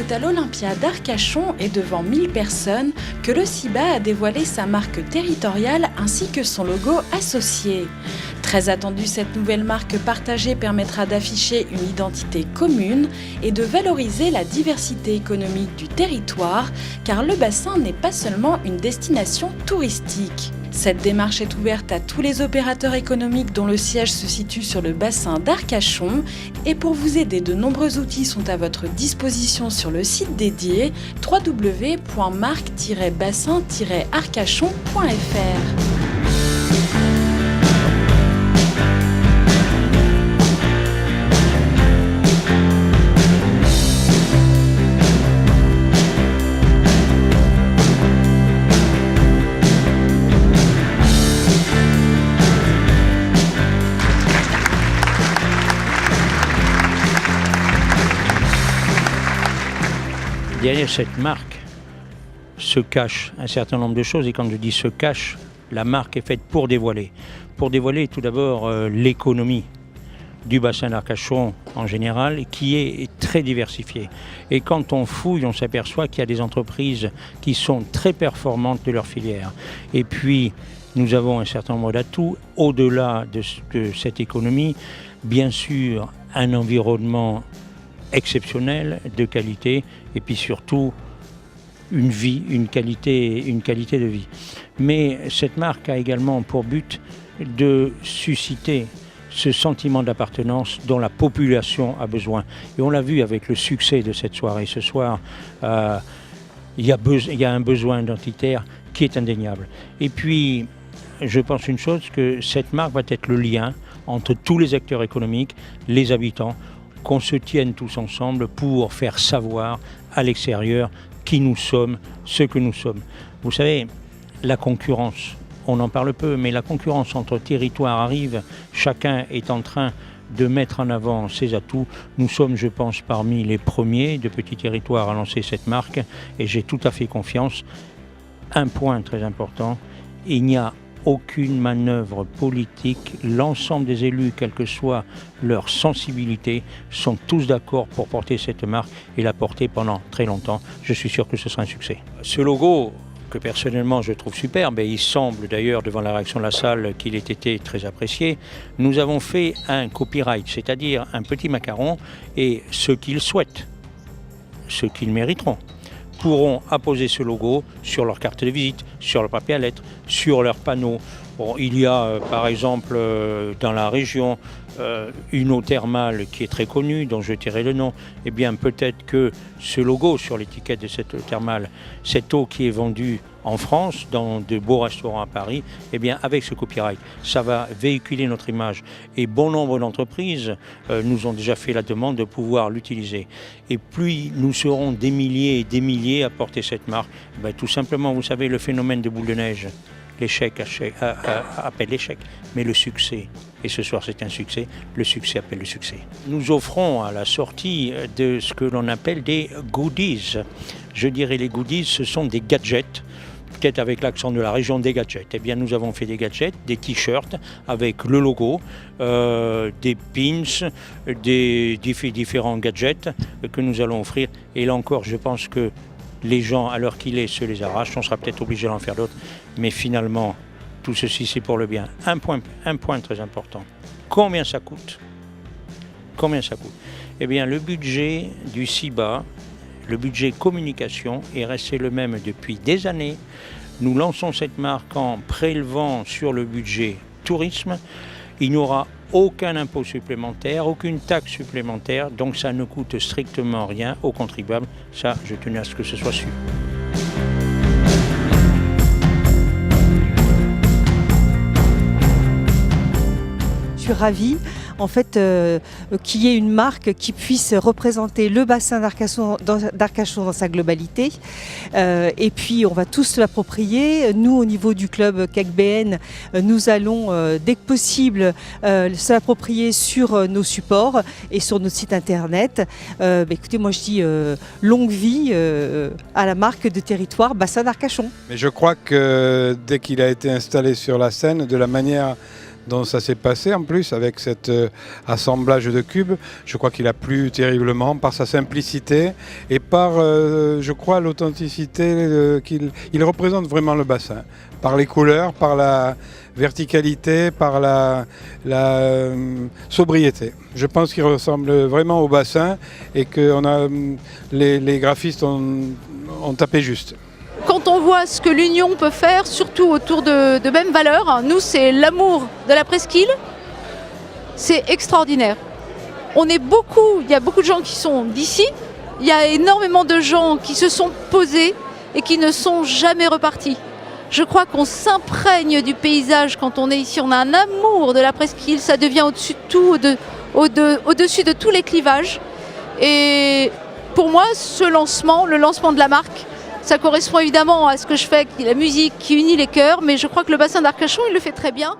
c'est à l'Olympia d'Arcachon et devant 1000 personnes que le CIBA a dévoilé sa marque territoriale ainsi que son logo associé. Très attendue, cette nouvelle marque partagée permettra d'afficher une identité commune et de valoriser la diversité économique du territoire, car le bassin n'est pas seulement une destination touristique. Cette démarche est ouverte à tous les opérateurs économiques dont le siège se situe sur le bassin d'Arcachon. Et pour vous aider, de nombreux outils sont à votre disposition sur le site dédié www.marque-bassin-arcachon.fr. Derrière cette marque se cache un certain nombre de choses, et quand je dis se cache, la marque est faite pour dévoiler. Pour dévoiler tout d'abord l'économie du bassin d'Arcachon en général, qui est très diversifiée. Et quand on fouille, on s'aperçoit qu'il y a des entreprises qui sont très performantes de leur filière. Et puis, nous avons un certain nombre d'atouts au-delà de cette économie. Bien sûr, un environnement exceptionnel, de qualité, et puis surtout une qualité de vie. Mais cette marque a également pour but de susciter ce sentiment d'appartenance dont la population a besoin. Et on l'a vu avec le succès de cette soirée. Ce soir, il y a un besoin identitaire qui est indéniable. Et puis, je pense une chose, que cette marque va être le lien entre tous les acteurs économiques, les habitants, qu'on se tienne tous ensemble pour faire savoir à l'extérieur qui nous sommes, ce que nous sommes. Vous savez, la concurrence, on en parle peu, mais la concurrence entre territoires arrive, chacun est en train de mettre en avant ses atouts. Nous sommes, je pense, parmi les premiers de petits territoires à lancer cette marque, et j'ai tout à fait confiance. Un point très important, il n'y a aucune manœuvre politique, l'ensemble des élus, quelle que soit leur sensibilité, sont tous d'accord pour porter cette marque et la porter pendant très longtemps. Je suis sûr que ce sera un succès. Ce logo, que personnellement je trouve superbe, et il semble d'ailleurs devant la réaction de la salle qu'il ait été très apprécié, nous avons fait un copyright, c'est-à-dire un petit macaron, et ceux qu'ils souhaitent, ceux qu'ils mériteront, pourront apposer ce logo sur leur carte de visite, sur leur papier à lettres, sur leurs panneaux. Bon, il y a par exemple dans la région une eau thermale qui est très connue, dont je tairai le nom. Eh bien peut-être que ce logo sur l'étiquette de cette eau thermale, cette eau qui est vendue en France, dans de beaux restaurants à Paris, eh bien avec ce copyright, ça va véhiculer notre image. Et bon nombre d'entreprises nous ont déjà fait la demande de pouvoir l'utiliser. Et plus nous serons des milliers et des milliers à porter cette marque, tout simplement, vous savez, le phénomène de boule de neige, l'échec appelle l'échec, mais le succès, et ce soir c'est un succès, le succès appelle le succès. Nous offrons à la sortie de ce que l'on appelle des goodies. Je dirais les goodies, ce sont des gadgets, peut-être avec l'accent de la région, des gadgets. Eh bien nous avons fait des gadgets, des t-shirts avec le logo, des pins, des différents gadgets que nous allons offrir. Et là encore, je pense que les gens, à l'heure qu'il est, se les arrachent. On sera peut-être obligé d'en faire d'autres. Mais finalement, tout ceci, c'est pour le bien. Un point très important. Combien ça coûte ? Combien ça coûte ? Eh bien, le budget du CIBA, le budget communication, est resté le même depuis des années. Nous lançons cette marque en prélevant sur le budget tourisme. Il n'y aura aucun impôt supplémentaire, aucune taxe supplémentaire, donc ça ne coûte strictement rien aux contribuables. Ça, je tenais à ce que ce soit su. Je suis ravie en fait qu'il y ait une marque qui puisse représenter le bassin d'Arcachon dans sa globalité. Et puis on va tous l'approprier. Nous, au niveau du club CACBN, nous allons dès que possible se l'approprier sur nos supports et sur notre site internet. Écoutez, moi je dis longue vie à la marque de territoire bassin d'Arcachon. Mais je crois que dès qu'il a été installé sur la scène, de la manière dont ça s'est passé en plus avec cet assemblage de cubes. Je crois qu'il a plu terriblement par sa simplicité et par, je crois, l'authenticité qu'il représente vraiment le bassin. Par les couleurs, par la verticalité, par la sobriété. Je pense qu'il ressemble vraiment au bassin et que les graphistes ont tapé juste. Quand on voit ce que l'Union peut faire, surtout autour de mêmes valeurs, nous c'est l'amour de la presqu'île, c'est extraordinaire. Il y a beaucoup de gens qui sont d'ici, il y a énormément de gens qui se sont posés et qui ne sont jamais repartis. Je crois qu'on s'imprègne du paysage quand on est ici, on a un amour de la presqu'île, ça devient au-dessus de tout, au-dessus de tous les clivages. Et pour moi, le lancement de la marque, ça correspond évidemment à ce que je fais, la musique qui unit les cœurs, mais je crois que le bassin d'Arcachon, il le fait très bien.